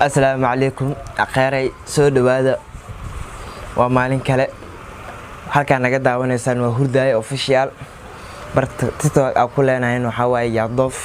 Assalaamu calaykum akhiray soo dhawaada waa maalin kale halka naga daawanaysaan waa Hurdaay official barta TikTok ku leenahay waxa waaye Yadof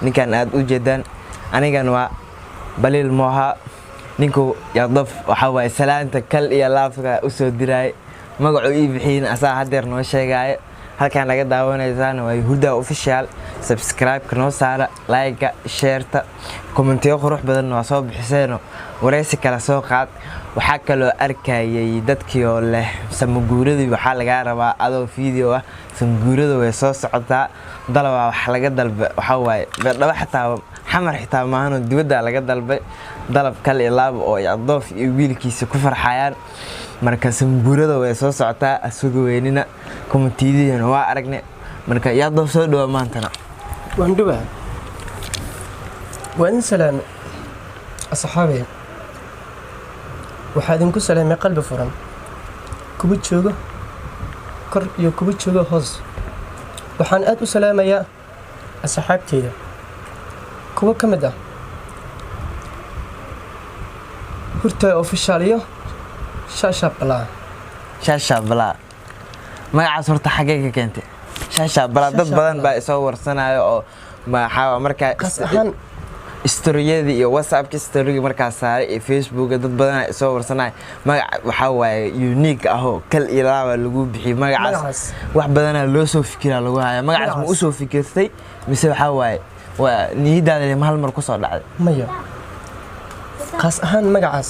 ninkan aad u jeedaan anigan waa Balil Moha ninku Yadof waxa waaye salaanta kal iyo laafka u soo diray magacu ii bixiin asaa hadeer noo sheegay halka naga daawanaysaan waa Hurdaay official subscribe ka noo saara like share ta comment qurux badan waa soo bixiseen wareysi kala soo qaad waxa kale oo arkayay dadkii oo leh samaguuradii waxa laga rabaa adoo video ah samaguurada way soo socotaa dalaba wax laga dalbay waxa waaye dhaba xitaa xamar xitaa maahano dibadda laga dalbay dalab kale laab oo Yadof iyo wiilkiisa ku farxayaan marka samaguurada way soo socotaa asugu weynina commentiyada waa aragnay marka Yadof soo dhaw maantana waan dhawaa وأن سلام أصحابي وحادين كل سلام قلب فرن كبيت شوجو كر يو كبيت شوجو هز وحان أتو سلام يا أصحابتي كوا كم ده هرتاي أوفيشاليو شاشة بلا ما عصرت حقيقة كنت شاشة بلا ضد بدن بقى يصور سنة أو ما حاول مركز storyadii iyo WhatsApp story marka saaray ee Facebook dad badan ay soo warsanay magac waxa waaye unique ah oo kal ilaaba lagu bixi magacaas wax badan loo soo fikiraa lagu haya magacaas ma u soo fikirtay mise waxa waaye waa niidaada hal mar ku soo dhacday maya qaas ahaan magacaas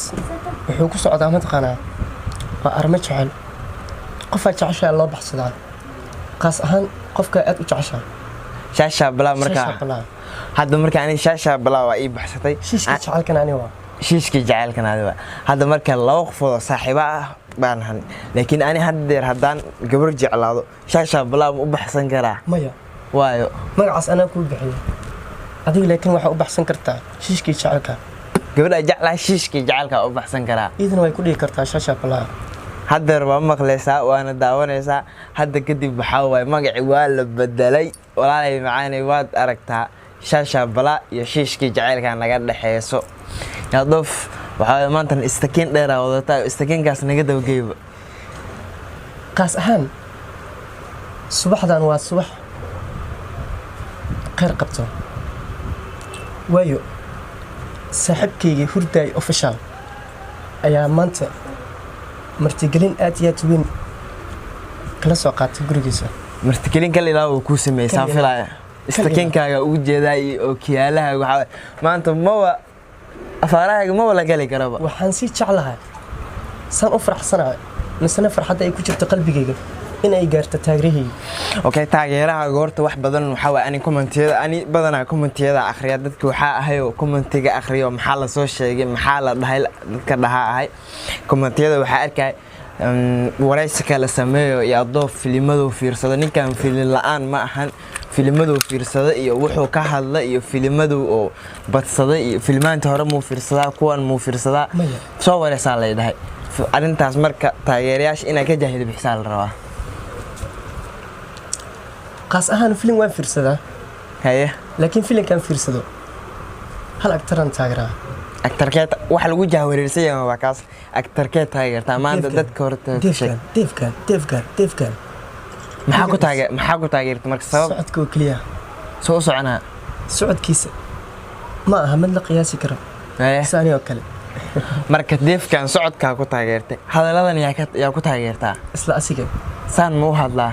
wuxuu ku socdaa mataqaana waa arma jecel qof ay jeceshay loo baxsadaa qaas ahaan qofka aad u jeceshay shaasha bala marka هذا مركز أنا شاشة بلا وعي بحثتي شيش كجعل كان أنا شيش كجعل كان هذا مركز لوقف صاحبه بانهن لكن أنا هدير هدان قبل جعل هذا شاشة بلا وبحثن كرا مايا وايو مرعس أنا كل بحي هذه لكن واحد وبحثن كرتا شيش كجعل كان قبل أجعل شيش كجعل كان وبحثن كرا إذن هو يكون كرتا شاشة بلا هدر ما مخلصا وأنا داونيسا هذا كدي بحاول مقع ولا بدلي ولا لي معاني واد أركتها شاشة بلا يشيشكي جعل كان نقد حيسو يضف وحاول ما أنت استكين ديرا وضطا استكين قاس نقد وجيب قاس أهم الصبح ده أنواع الصبح قير قبته ويو صاحبكي هرداي أوفيشال أيا مانت مرتقلين آتيات وين كلا سوقات قرقيسة مرتقلين كلا لا وكوسمي سافلا استكينكaaga ugu jeeday oo kiyaalaha waxa maanta ma afaarahaaga ma wala gali karaba waxaan si jeclahay san u faraxsanahay misna farxadda ay ku jirto qalbigayga in ay gaarto taageerahayga okay taageeraha goorta wax badan waxa waa ani commentiyada ani badana commentiyada akhriya dadku waxa ahay oo commentiga akhriyo maxaa la soo sheegay maxaa la dhahay dadka dhahay commentiyada waxa arkay waraysi kala sameeyo Yadof filimadu fiirsado ninkan filim la'aan ma ahan filimadu fiirsado iyo wuxuu ka hadlay iyo filimadu oo badsada iyo filmaanta hore muu fiirsadaa kuwan muu fiirsadaa soo waraysan leedahay arintaas marka taageerayaasha inay ka jaahil bixisaan la rabaa qaas ahaan filim waan fiirsadaa haye laakiin filimkan fiirsado hal aktaran taageeraa aktarkeed wax lagu jahwareersay waa kaas aktarkeed taageerta maanta dadka horta Devgan maxaa ku taageerta marka sabab socodka oo kaliya soo soconaa socodkiisa ma aha mid la qiyaasi karo saani oo kale marka Devgan socodka ku taageertay hadaladan yaa ku taageertaa isla asiga saan ma u hadlaa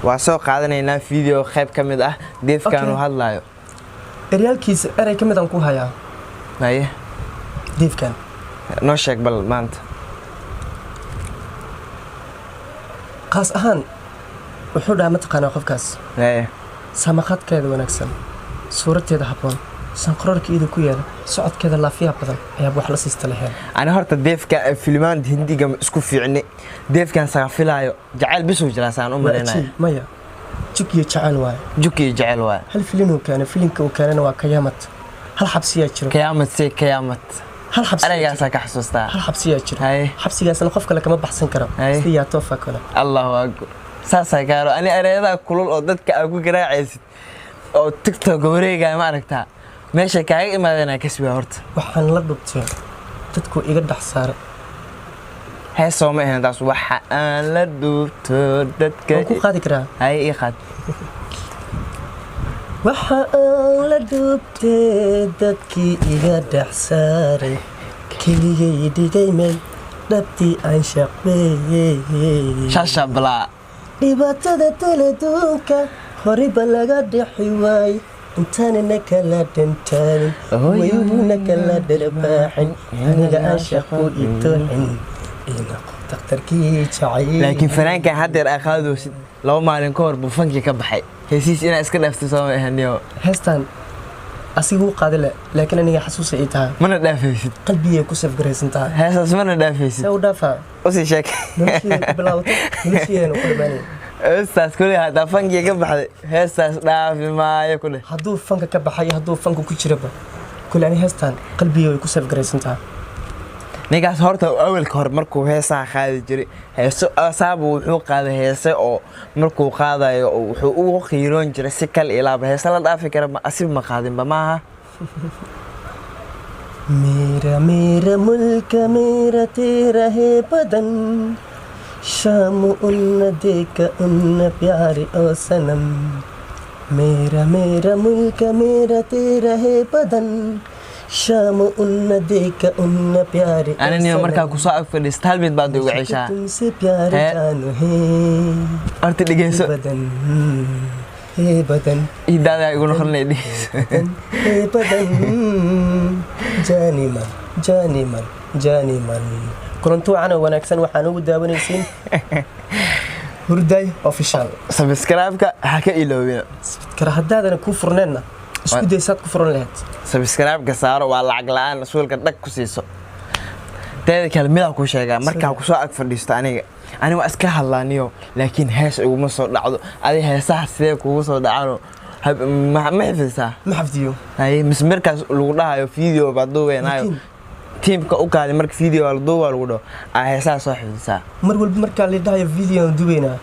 waa soo qaadanaynaa video qayb kamid ah Devgan oo hadlaayo eryalkiisa eray kamid aan ku hayaa haye Devgan noo sheeg bal maanta qaas ahaan wuxuu dhahay mataqaanaa qofkaas samaqadkeeda wanaagsan suuradeeda habboon sanqarorkeeda ku yaala socodkeeda laafiya badan ayaa wax la siista lahayn ana horta Devgan filmaan hindiga isku fiicni Devgan saafilaayo jacayl bisoo jiraasaan u maleynaa maya jukiyo jacayl waay hal filimka uu keenay waa Qiyamad hal xabsiyaa jiro Qiyamad هل حبسي أنا جالس كحسوستا هل حبسي أجر حبسي جالس أنا خفك لك ما بحسن كرم استيا توفى كله الله أكبر ساسا كارو أنا أريد كل الأوضات كأقول كراعي أو تيك توك وريجا ما عرفتها meesha kaaga imaadeen kasbiga horta waxaan la dhubtay dadku iga dhex saaray heesoo ma ahayn taas waxa aan la dhubto dadka waan ku qaadi karaa hay ii qaad waxa aan la dhubtay dadkii iga dhex saaray keligay dhigay meel dhabtii aan shaqeeyey shasha balaa dhibaatada taladuunka horeyba laga dhexi waay intaanina kala dhantaanin wayuuna kala dhalabaaxin aniga aan shaqo itooxin daktarkii jacay laakiin fanaankan haddeer aa qaadoosid 2 maalin ka hor buu fankii ka baxay heesiis inaa iska dhaafto soo ma ahaniyo heestan asiguu qaadile laakiin aniga xasuusa ii tahay mana dhaafaysid qalbigay ku safgaraysan tahay heesaas mana dhaafaysid see u dhaafaa usii sheeg nolosheeda ku bilaawata nolosheedana ku dhimaanaya heestaas kuley haddaa fankii ka baxday heestaas dhaafi maayo ku dheh hadduu fanka ka baxay hadduu fanka ku jiraba kule ani heestan qalbigay way ku safgaraysan tahay ninkaas horta awalka hore markuu heesaha qaadi jiray heeso asaabu wuxuu qaaday heese oo markuu qaadayo wuxuu ugu qiiroon jiray si kal ilaaba heese la dhaafi kara asib ma qaadinba maaha मेरा मेरा मुल्क मेरा तेरा है बदन शाम उन्न देखा उन्न प्यारे ओ सनम मेरा मेरा मुल्क मेरा तेरा है बदन शाम उन्न देखा उन्न प्यारे أنا اليوم مركب كوسا في الاستهلمت بعد وعيشها तुमसे प्यार जानो है أرتي اللي جيسو बदन हे बदन إذا ده يقولون خلنا دي हे बदन जानी मन kulantu wacan oo wanaagsan waxaan ugu daawanaysiin hurday official سبسكرايبك هكا إلوينا kara haddaadana kuu furneenna isku daysaad ku furan lahayd سبسكرايبك صار والله عقلان سؤالك دك كسيسو تاني كلمة أكو شيء مركب كوسا أكثر ديستاني أنا وأسكت هاللانيو لكن هاش أقول مصر دعوة هذه هسه سيك ومصر دعوة ما حفظها ma xafdiyo هاي مس مركز لوضعها فيديو بعده وينايو تيم كأوكا مركز فيديو على الضوء لوضع هسه صح حفظها mar walba markaa la dhahayo video duweynaa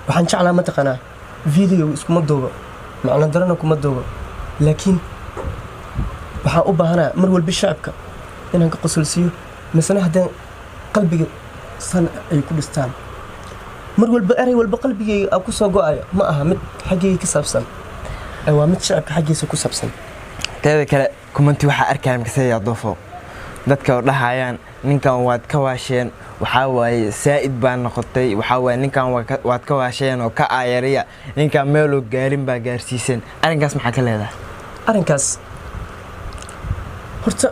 waxaan jeclaa ma taqaanaa video iskuma duubo macna darana kuma duubo laakiin waxaan u baahanaa mar walba shacabka inaan ka qosolsiiyo misana haddaan qalbiga san ay ku dhistaan mar walba eray walba qalbigayga aa ku soo go'ayo ma aha mid xaggayga ka saabsan waa mid shacabka xaggiisa ku saabsan teeda kale kumanti waxaa arkaya makasaya doofo dadka oo dhahayaan ninkan waad ka waasheen waxaa waaye saa'id baa noqotay waxaa waaye ninkan waad ka waasheen oo ka aayariya ninkan meeloo gaarin baa gaarsiisan arrinkaas maxaa ka leedahay arrinkaas horta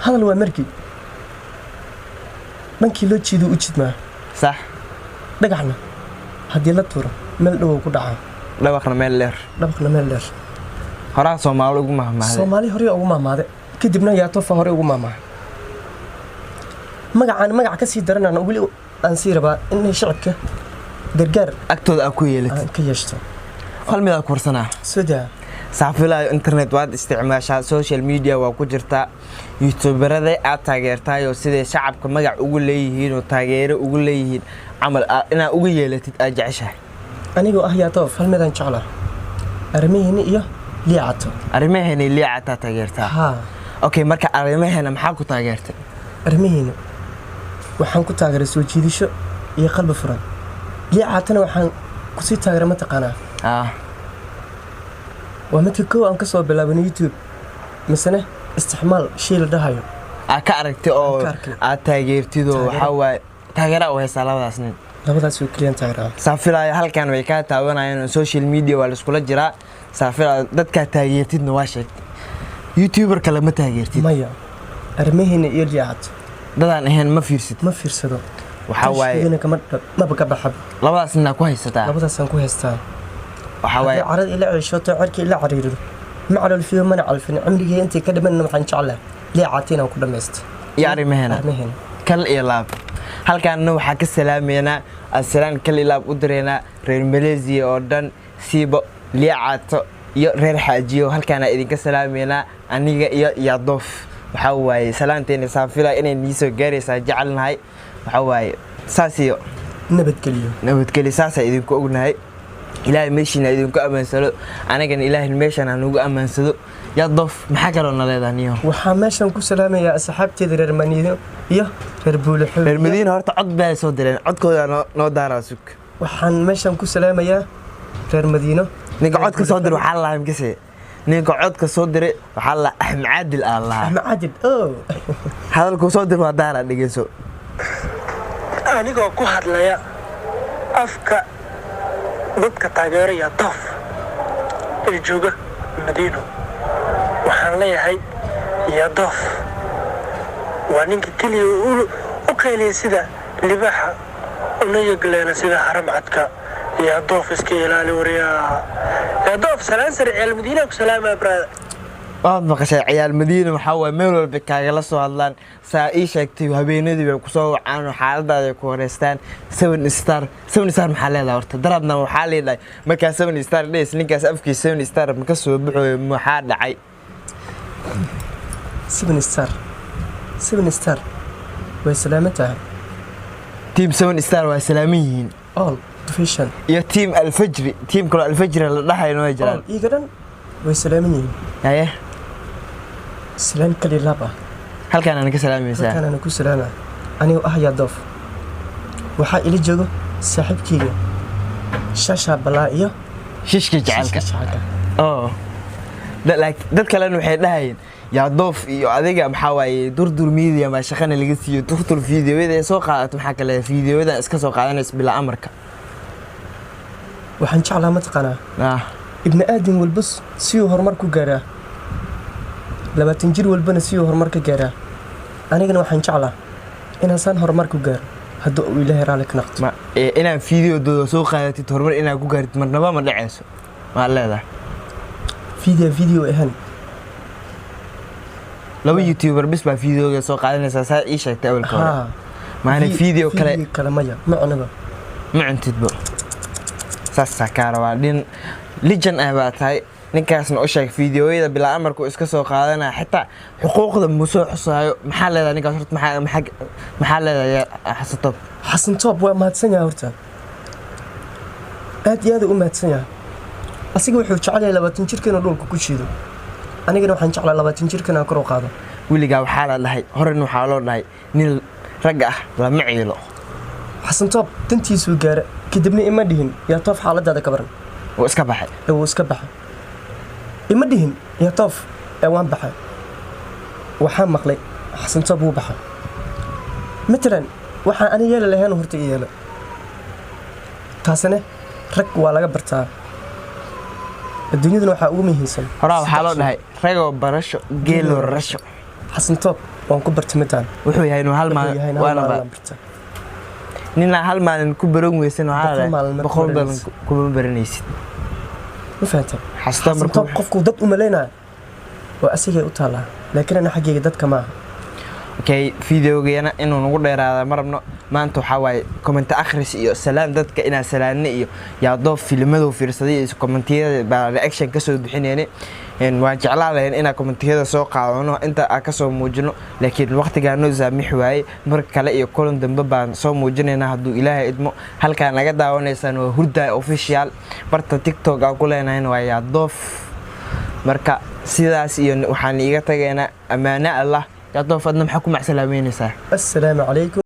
hadal waa markii dhankii loo jiido u jidmaa sax dhagaxna haddii la tuuro meel dhowow ku dhacaa dhawaqna meel dheer dhabaqna meel dheer horaa soomaali ugu mahmahday soomaali hore ugu mahmaade kadibna yaatofa hore ugu mahmaha magacaan magac ka sii daranana weli aan sii rabaa inay shacabka gargaar agtooda aa ku yeelatid aan ka yeeshto hal mid aa ku warsanaa sodaa saafilaayo internet waad isticmaashaa social media waa ku jirtaa youtuberada aad taageertaayoo siday shacabka magac ugu leeyihiin oo taageero ugu leeyihiin camal inaad ugu yeelatid aad jeceshahay anigoo ah yaatoof hal midaan jeclaa arrimaheeni iyo liicato arrimaheeni liicataa taageertaa haa okay marka arrimaheena maxaa ku taageertay arrimaheena waxaan ku taageeray soo jiidasho iyo qalbi furan liicatana waxaan kusii taageeray mataqaanaa waa midka kow aan ka soo bilaabin YouTube misana isticmaal shay la dhahayo aa ka aragtay oo aad taageertidoo waxaa waaye taageera u haysaa labadaas nin labadaas oo kaliya taageeraa saafilaayo halkan way kaa taawanayaan social media waa la iskula jiraa saafilaayo dadkaa taageertidna waa sheegtay youtuber kale ma taageertid maya arrimaheena iyo liicato dadaan ahayn ma fiirsid ma fiirsado waxaa waaye maba ka baxab labadaas ninaa ku haysataa labadaasaan ku haystaa waxaa waaye carad ila ceshoto cirki ila cariirido ma calolfiyo mana calfin cimrigii intii ka dhimanna waxaan jeclaa liicato inaan ku dhammaysto iyo arrimaheena kal iyo laab halkaanna waxaa ka salaameynaa assalaan kal iyo laab u direynaa reer Malaysia oo dhan siibo liicato iyo reer xaajiyo halkaana idinka salaameynaa aniga iyo Yadoof waxaa waaye salaanteena saafila inay niisoo gaaraysaa jecelnahay waxaa waaye saas iyo nabadgeliyo saas idinku ognahay ilaahay meeshiina idinku ammaansado anagana ilaahay meeshan aan ugu ammaansado yaa doof maxaa kaloo na leedahay niyo waxaan meeshan ku salaamayaa asxaabteeda reer Madiino iyo reer Buulaxood reer Madiino horta cod bay soo direen codkooda noo daaraa sug waxaan meeshan ku salaamayaa reer Madiino ninka codka soo diray waxaa la imkisay ninka codka soo diray waxaa la Axmed Caadil Allah Axmed Caadil hadalku soo diray waa daara dhigeyso anigoo ku hadlaya afka dadka taageeraya doof ee jooga Madiino waxaan leeyahay yaa doof waa ninka kaliya u qeyliyay sida libaxa unaga galeena sida haramcadka yaa doof iska ilaali wariyaa yaa doof salaan sare ciyaal Madiina ku salaama brada waad maqashay ciyaal Madiina waxa way meel walba kaaga la soo hadlaan saa ii sheegtay habeenadii way ku soo wacaan xaaladaada ku horeystaan 7 star maxaa leedahay horta darabna waxaa leedahay marka 7 star dhays ninkaas afkiisa 7 star ma ka soo baxay maxaa dhacay 7 star way salaamatahay team 7 star waa salaamin all division iyo team al-fajri team kale al-fajri la dhaxayno way jiraan iigadan way salaamin haye سلام كلي لابا هل كان أنا كسلام يسا؟ هل كان أنا كسلامة أنا وأحيا ضف وحا إلي جوجو صاحب كيلو شاشة بلائية شيشكي جعلك dad kalena waxay dhahayn yaa doof iyo adiga maxaa waaye durdur media ma shaqana laga siiyo durdur fiidiyoada soo qaadato maxaa kale fiidiyoada iska soo qaadanaysa bila amarka waxaan jeclaa ma taqaanaa ibn aadan walbas si uu horumar ku gaaraa 20 jir walbana si uu horumar ka gaaraa anigana waxaan jeclaa inaan san horumar ku gaaro haddii uu ilaahay raali ka noqdo inaan fiidiyooda soo qaadatid horumar inaan ku gaartid marnaba ma dhacayso ma leedahay فيديو إهان لو يوتيوبر بس با فيديو سو قادنيسا سا اي شيغتay awalka hore maana فيديو kale maya macnaba ma cuntid bo sasa kaarwa din legend ah baa tahay ninkaasna u sheeg fiidiyoyada bila amarku iska soo qaadanaa xitaa xuquuqda musoo xusaayo maxaa leedahay ninkaas horta maxaa leedahay xasan top waa mahadsan yahay horta aad iyo aad u mahadsan yahay asiga wuxuu jecel yahay 20 jirkan dhulka ku jiido anigana waxaan jeclaa 20 jirkan aan kor u qaado wiliga waxaa la dhahay horena waxaa loo dhahay nin rag ah lama ciilo xasan top tantiisu gaara kadibna ima dhihin yaa toof xaaladaada ka baran oo iska baxay ima dhihin yaa toof waan baxay waxaan maqlay xasan top wuu baxay matalan waxaan aniga yeeli lahayn horta yeelo taasina rag waa laga bartaa الدنيا waxaa ugu muhiimsan horaa waxa loo dhahay rago barasho geelo rasho xasan top waan ku bartimitaan wuxuu yahay inuu hal maalin waana barta nina hal maalin ku baran weysan waxa la boqol badan ku baranaysid ma fahantaa xasan top qofku dad u maleynaa waa asiga u taala laakiin ana xaqiiqada dadka ma okay fiidiyogeena inuu nagu dheeraada marabno maanta waxa way comment akhris iyo salaam dadka ina salaanne iyo yaa doof filimadu fiirsaday iyo commentiyada baa reaction ka soo bixinayeen in waan jeclaalayn ina commentiyada soo qaadano inta ka soo muujino laakiin waqtiga noo saamix waay mar kale iyo kulan dambe baan soo muujinayna haduu ilaahay idmo halka naga daawanaysan waa hurda official barta TikTok aan ku leenahay waa yaa doof marka sidaas iyo waxaan iiga tageena amaana Allah يا طوف أدنى محكوم مع سلامين يسا السلام عليكم.